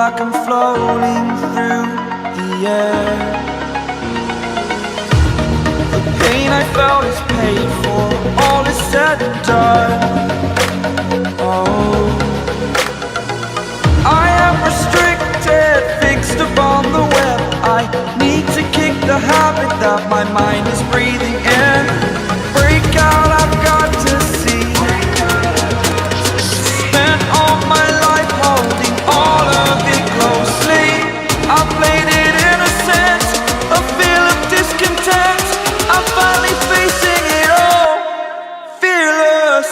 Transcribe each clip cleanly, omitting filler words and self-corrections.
like I'm floating through the air. The pain I felt is paid for, all is said and done. Oh, I am restricted, fixed upon the web. I need to kick the habit that my mind is breathing in. Break out, I've got to see. Spent all my life holding all of it closely. I played it innocent, a feel of discontent. I'm finally facing it all, fearless.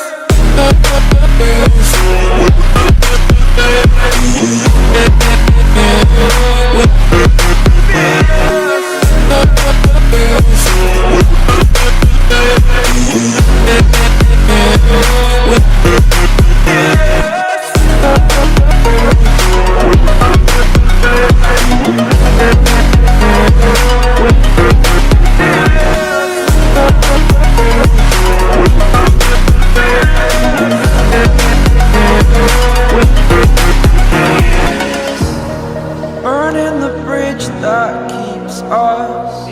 Burning the bridge that keeps us.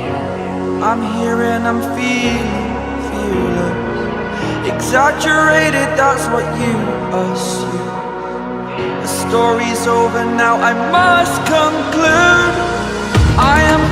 I'm here and I'm feeling fearless. Exaggerated, that's what you assume. The story's over now, I must conclude. I am